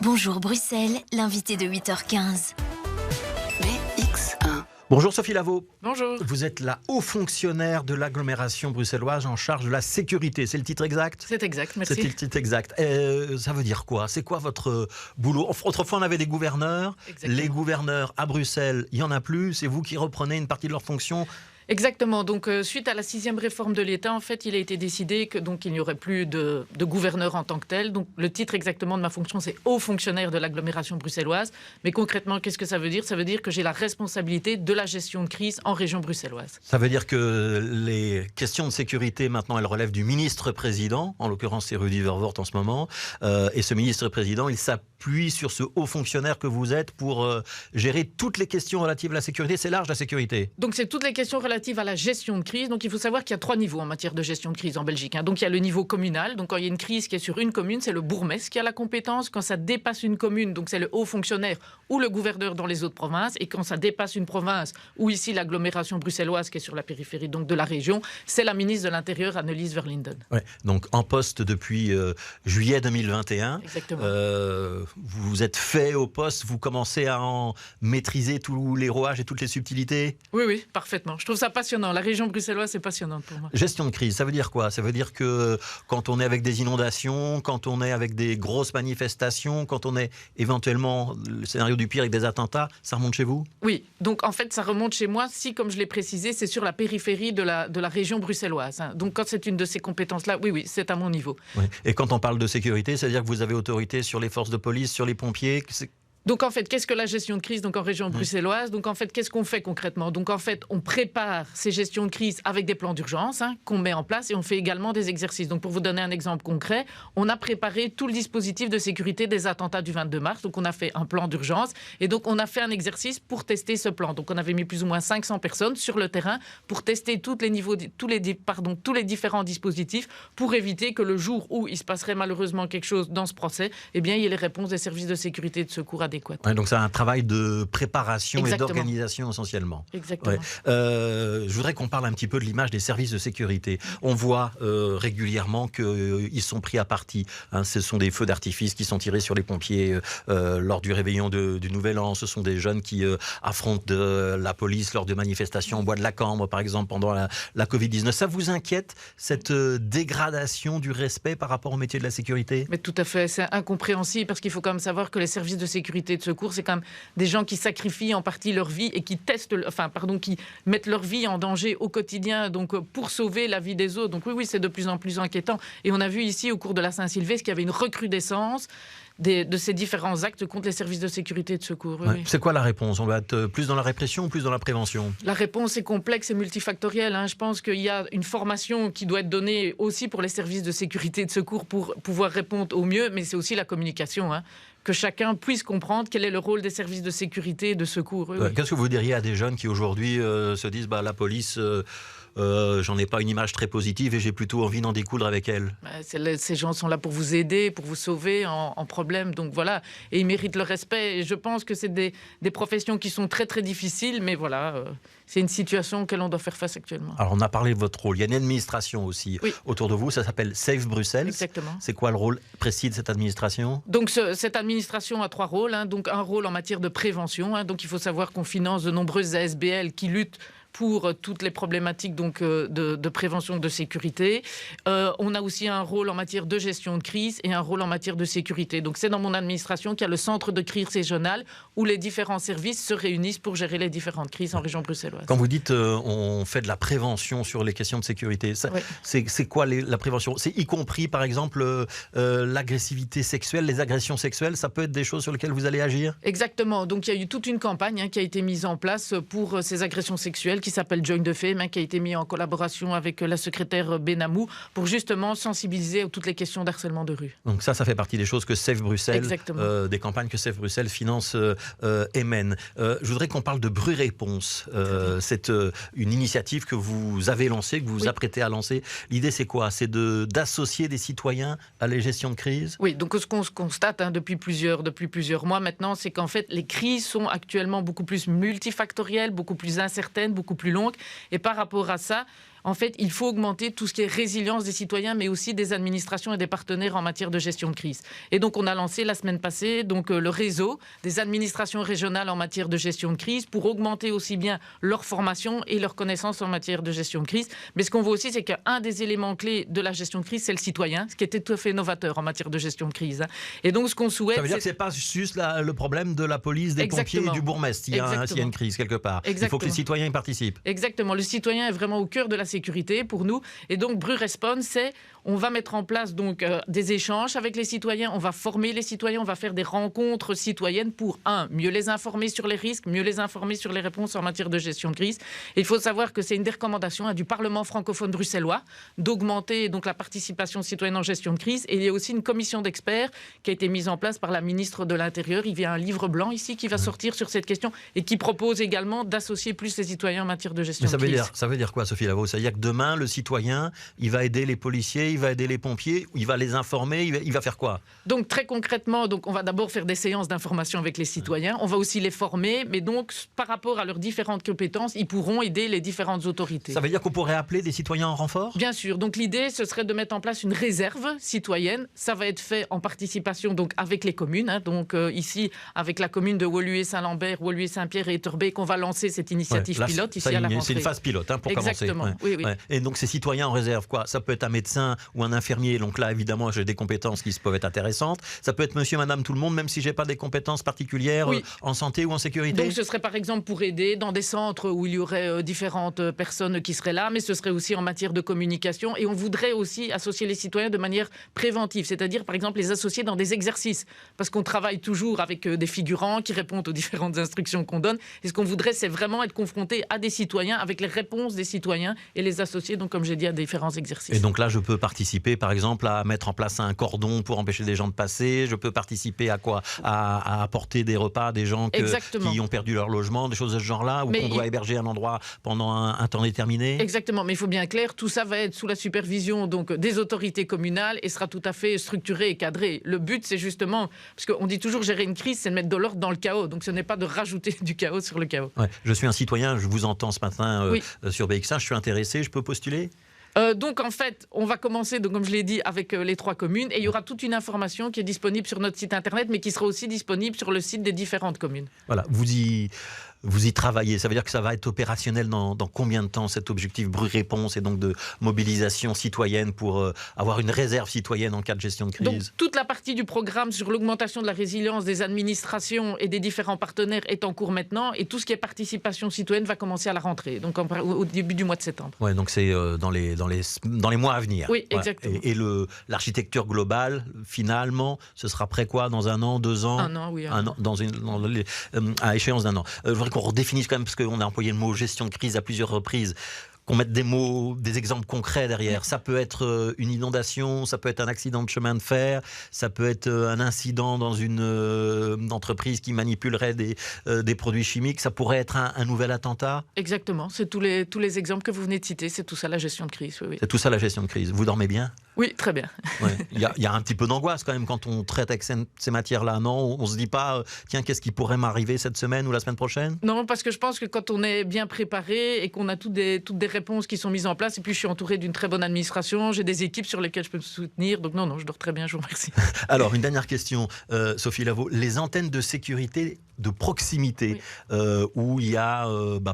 Bonjour Bruxelles, l'invité de 8h15. BX1. Bonjour Sophie Lavaux. Bonjour. Vous êtes la haut fonctionnaire de l'agglomération bruxelloise en charge de la sécurité. C'est le titre exact ? C'est exact, merci. C'est le titre exact. Ça veut dire quoi ? C'est quoi votre boulot ? Autrefois, on avait des gouverneurs. Exactement. Les gouverneurs à Bruxelles, il n'y en a plus. C'est vous qui reprenez une partie de leurs fonctions. Exactement. Donc, suite à la 6e réforme de l'État, en fait, il a été décidé que donc il n'y aurait plus de gouverneur en tant que tel. Donc, le titre exactement de ma fonction, c'est haut fonctionnaire de l'agglomération bruxelloise. Mais concrètement, qu'est-ce que ça veut dire ? Ça veut dire que j'ai la responsabilité de la gestion de crise en région bruxelloise. Ça veut dire que les questions de sécurité, maintenant, elles relèvent du ministre-président. En l'occurrence, c'est Rudy Verwoerd en ce moment. Et ce ministre-président, il s'appuie sur ce haut fonctionnaire que vous êtes pour gérer toutes les questions relatives à la sécurité. C'est large, la sécurité. Donc, c'est toutes les questions relatives à la gestion de crise. Donc, il faut savoir qu'il y a 3 niveaux en matière de gestion de crise en Belgique. Donc, il y a le niveau communal. Donc, quand il y a une crise qui est sur une commune, c'est le bourgmestre qui a la compétence. Quand ça dépasse une commune, donc c'est le haut fonctionnaire ou le gouverneur dans les autres provinces. Et quand ça dépasse une province, ou ici l'agglomération bruxelloise qui est sur la périphérie donc de la région, c'est la ministre de l'Intérieur, Annelies Verlinden. Ouais, donc en poste depuis juillet 2021. Exactement. Vous êtes fait au poste, vous commencez à en maîtriser tous les rouages et toutes les subtilités. Oui, parfaitement. Je trouve ça passionnant. La région bruxelloise, c'est passionnant pour moi. Gestion de crise, ça veut dire quoi ? Ça veut dire que quand on est avec des inondations, quand on est avec des grosses manifestations, quand on est éventuellement, le scénario du pire avec des attentats, ça remonte chez vous ? Oui, donc en fait, ça remonte chez moi. Si, comme je l'ai précisé, c'est sur la périphérie de la région bruxelloise. Donc quand c'est une de ces compétences-là, oui, c'est à mon niveau. Oui. Et quand on parle de sécurité, c'est-à-dire que vous avez autorité sur les forces de police, sur les pompiers. Donc en fait, qu'est-ce que la gestion de crise donc en région bruxelloise ? Donc en fait, qu'est-ce qu'on fait concrètement ? Donc en fait, on prépare ces gestions de crise avec des plans d'urgence qu'on met en place et on fait également des exercices. Donc pour vous donner un exemple concret, on a préparé tout le dispositif de sécurité des attentats du 22 mars. Donc on a fait un plan d'urgence et donc on a fait un exercice pour tester ce plan. Donc on avait mis plus ou moins 500 personnes sur le terrain pour tester tous les différents dispositifs pour éviter que le jour où il se passerait malheureusement quelque chose dans ce procès, eh bien il y ait les réponses des services de sécurité et de secours adéquates. Ouais, donc c'est un travail de préparation Exactement. et d'organisation essentiellement. Exactement. Ouais. Je voudrais qu'on parle un petit peu de l'image des services de sécurité. On voit régulièrement qu'ils sont pris à partie. Ce sont des feux d'artifice qui sont tirés sur les pompiers lors du réveillon du Nouvel An. Ce sont des jeunes qui affrontent la police lors de manifestations au bois de la Cambre, par exemple, pendant la Covid-19. Ça vous inquiète, cette dégradation du respect par rapport au métier de la sécurité ? Mais tout à fait, c'est incompréhensible parce qu'il faut quand même savoir que les services de sécurité et de secours, c'est quand même des gens qui sacrifient en partie leur vie et qui qui mettent leur vie en danger au quotidien donc pour sauver la vie des autres. Donc oui, c'est de plus en plus inquiétant. Et on a vu ici au cours de la Saint-Sylvestre qu'il y avait une recrudescence de ces différents actes contre les services de sécurité et de secours. Oui. C'est quoi la réponse ? On doit être plus dans la répression ou plus dans la prévention ? La réponse est complexe et multifactorielle. Je pense qu'il y a une formation qui doit être donnée aussi pour les services de sécurité et de secours pour pouvoir répondre au mieux, mais c'est aussi la communication. Que chacun puisse comprendre quel est le rôle des services de sécurité et de secours. Oui. Qu'est-ce que vous diriez à des jeunes qui aujourd'hui se disent la police, j'en ai pas une image très positive et j'ai plutôt envie d'en découdre avec elle ? Ces gens sont là pour vous aider, pour vous sauver en problème. Donc voilà, et ils méritent le respect. Et je pense que c'est des professions qui sont très très difficiles, mais voilà, c'est une situation auquel on doit faire face actuellement. Alors on a parlé de votre rôle, il y a une administration aussi autour de vous, ça s'appelle Safe Bruxelles. Exactement. C'est quoi le rôle précis de cette administration ? Donc cette administration a 3 rôles. Donc un rôle en matière de prévention. Donc il faut savoir qu'on finance de nombreuses ASBL qui luttent pour toutes les problématiques donc, de prévention de sécurité. On a aussi un rôle en matière de gestion de crise et un rôle en matière de sécurité. Donc c'est dans mon administration qu'il y a le centre de crise régional où les différents services se réunissent pour gérer les différentes crises en région bruxelloise. Quand vous dites on fait de la prévention sur les questions de sécurité, c'est quoi la prévention ? C'est y compris par exemple l'agressivité sexuelle, les agressions sexuelles, ça peut être des choses sur lesquelles vous allez agir ? Exactement. Donc il y a eu toute une campagne qui a été mise en place pour ces agressions sexuelles qui s'appelle Join the Fame, qui a été mis en collaboration avec la secrétaire Benamou pour justement sensibiliser à toutes les questions d'harcèlement de rue. Donc ça fait partie des choses que Safe Bruxelles, des campagnes que Safe Bruxelles finance et mène. Je voudrais qu'on parle de Bru Réponse. C'est une initiative que vous avez lancée, que vous vous apprêtez à lancer. L'idée c'est quoi ? C'est d'associer des citoyens à la gestion de crise ? Oui, donc ce qu'on constate depuis plusieurs mois maintenant, c'est qu'en fait les crises sont actuellement beaucoup plus multifactorielles, beaucoup plus incertaines, beaucoup plus longue. Et par rapport à ça, en fait, il faut augmenter tout ce qui est résilience des citoyens, mais aussi des administrations et des partenaires en matière de gestion de crise. Et donc, on a lancé la semaine passée le réseau des administrations régionales en matière de gestion de crise pour augmenter aussi bien leur formation et leur connaissance en matière de gestion de crise. Mais ce qu'on voit aussi, c'est qu'un des éléments clés de la gestion de crise, c'est le citoyen, ce qui était tout à fait novateur en matière de gestion de crise. Et donc, ce qu'on souhaite... Ça veut dire que ce n'est pas juste le problème de la police, des pompiers et du bourgmestre, s'il y a une crise quelque part. Exactement. Il faut que les citoyens y participent. Exactement. Le citoyen est vraiment au cœur de la sécurité pour nous. Et donc, BruRespond, on va mettre en place des échanges avec les citoyens, on va former les citoyens, on va faire des rencontres citoyennes pour, mieux les informer sur les risques, mieux les informer sur les réponses en matière de gestion de crise. Et il faut savoir que c'est une des recommandations du Parlement francophone bruxellois d'augmenter la participation citoyenne en gestion de crise. Et il y a aussi une commission d'experts qui a été mise en place par la ministre de l'Intérieur. Il y a un livre blanc ici qui va sortir sur cette question et qui propose également d'associer plus les citoyens en matière de gestion de crise. Ça veut dire quoi, Sophie Lavaux? Ça veut dire que demain, le citoyen, il va aider les policiers, il va aider les pompiers, il va les informer, il va faire quoi? Donc très concrètement, on va d'abord faire des séances d'information avec les citoyens, on va aussi les former, mais donc par rapport à leurs différentes compétences, ils pourront aider les différentes autorités. Ça veut dire qu'on pourrait appeler des citoyens en renfort? Bien sûr, donc l'idée ce serait de mettre en place une réserve citoyenne, ça va être fait en participation avec les communes, ici avec la commune de Woluwe-Saint-Lambert, Woluwe-Saint-Pierre et Etterbeek, qu'on va lancer cette initiative pilote ici à la rentrée. C'est une phase pilote pour Exactement, commencer. Oui. Et donc ces citoyens en réserve, quoi? Ça peut être un médecin ou un infirmier, donc là évidemment j'ai des compétences qui peuvent être intéressantes. Ça peut être monsieur, madame, tout le monde, même si j'ai pas des compétences particulières en santé ou en sécurité. Donc ce serait par exemple pour aider dans des centres où il y aurait différentes personnes qui seraient là, mais ce serait aussi en matière de communication, et on voudrait aussi associer les citoyens de manière préventive, c'est-à-dire par exemple les associer dans des exercices, parce qu'on travaille toujours avec des figurants qui répondent aux différentes instructions qu'on donne, et ce qu'on voudrait c'est vraiment être confronté à des citoyens avec les réponses des citoyens et les associer, donc comme j'ai dit, à différents exercices. Et donc là je peux participer par exemple à mettre en place un cordon pour empêcher les gens de passer, je peux participer à quoi? À apporter des repas à des gens qui ont perdu leur logement, des choses de ce genre-là, ou qu'on doit héberger un endroit pendant un temps déterminé. Exactement, mais il faut bien être clair, tout ça va être sous la supervision des autorités communales et sera tout à fait structuré et cadré. Le but c'est justement, parce qu'on dit toujours gérer une crise, c'est de mettre de l'ordre dans le chaos, donc ce n'est pas de rajouter du chaos sur le chaos. Ouais, je suis un citoyen, je vous entends ce matin sur BX1, je suis intéressé, je peux postuler? Donc en fait, on va commencer, comme je l'ai dit, avec les 3 communes, et il y aura toute une information qui est disponible sur notre site internet, mais qui sera aussi disponible sur le site des différentes communes. Voilà, vous y travaillez, ça veut dire que ça va être opérationnel dans combien de temps, cet objectif BruRespond, et donc de mobilisation citoyenne pour avoir une réserve citoyenne en cas de gestion de crise? Donc toute la partie du programme sur l'augmentation de la résilience des administrations et des différents partenaires est en cours maintenant, et tout ce qui est participation citoyenne va commencer à la rentrée, donc au début du mois de septembre. Ouais, donc c'est dans les mois à venir. Oui, exactement. Et l'architecture globale, finalement, ce sera prêt quoi, dans 1 an, 2 ans? 1 an, oui. Un an, à échéance d'1 an. Je voudrais qu'on redéfinisse quand même, parce qu'on a employé le mot gestion de crise à plusieurs reprises, qu'on mette des mots, des exemples concrets derrière. Ça peut être une inondation, ça peut être un accident de chemin de fer, ça peut être un incident dans une entreprise qui manipulerait des produits chimiques, ça pourrait être un nouvel attentat. Exactement, c'est tous les exemples que vous venez de citer, c'est tout ça la gestion de crise. Oui. C'est tout ça la gestion de crise. Vous dormez bien? Oui, très bien. Il y a un petit peu d'angoisse quand même quand on traite avec ces matières-là, non? On se dit pas, tiens, qu'est-ce qui pourrait m'arriver cette semaine ou la semaine prochaine? Non, parce que je pense que quand on est bien préparé et qu'on a toutes des réponses qui sont mises en place, et puis je suis entouré d'une très bonne administration, j'ai des équipes sur lesquelles je peux me soutenir, donc non, je dors très bien, je vous remercie. Alors, une dernière question, Sophie Lavaux, les antennes de sécurité de proximité, où il y a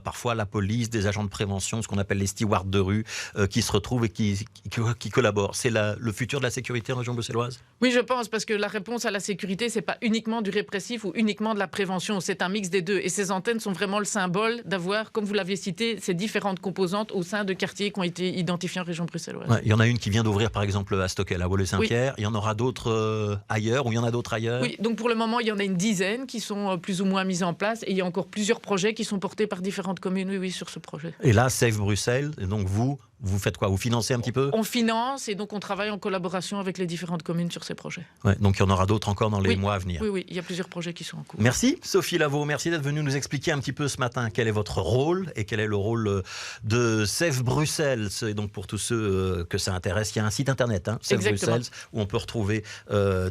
parfois la police, des agents de prévention, ce qu'on appelle les stewards de rue, qui se retrouvent et qui collaborent. C'est le futur de la sécurité en région bruxelloise? Oui, je pense, parce que la réponse à la sécurité, c'est pas uniquement du répressif ou uniquement de la prévention, c'est un mix des deux. Et ces antennes sont vraiment le symbole d'avoir, comme vous l'aviez cité, ces différentes composantes au sein de quartiers qui ont été identifiés en région bruxelloise. Ouais, il y en a une qui vient d'ouvrir, par exemple, à Stockel, à Woluwe-Saint-Pierre. Il y en aura d'autres ailleurs, ou il y en a d'autres ailleurs? Oui, donc pour le moment, il y en a une dizaine qui sont plus ou moins mises en place, et il y a encore plusieurs projets qui sont portés par différentes communes, sur ce projet. Et là, Save Bruxelles, et donc vous faites quoi? Vous financez un petit peu? On finance, et donc on travaille en collaboration avec les différentes communes sur ces projets. Ouais, donc il y en aura d'autres encore dans les mois à venir. Oui, il y a plusieurs projets qui sont en cours. Merci Sophie Lavaux, merci d'être venue nous expliquer un petit peu ce matin quel est votre rôle et quel est le rôle de Save Bruxelles. Et donc pour tous ceux que ça intéresse, il y a un site internet, Save Bruxelles, où on peut retrouver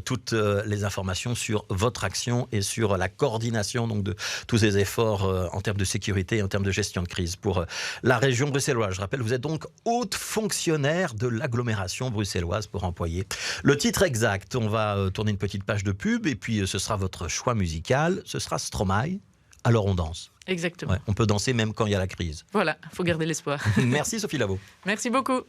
toutes les informations sur votre action et sur la coordination donc, de tous ces efforts en termes de sécurité et en termes de gestion de crise pour la région bruxelloise. Je rappelle, vous êtes donc haute fonctionnaire de l'agglomération bruxelloise, pour employer le titre exact. On va tourner une petite page de pub et puis ce sera votre choix musical. Ce sera Stromae. Alors on danse. Exactement. Ouais, on peut danser même quand il y a la crise. Voilà, il faut garder l'espoir. Merci Sophie Lavaux. Merci beaucoup.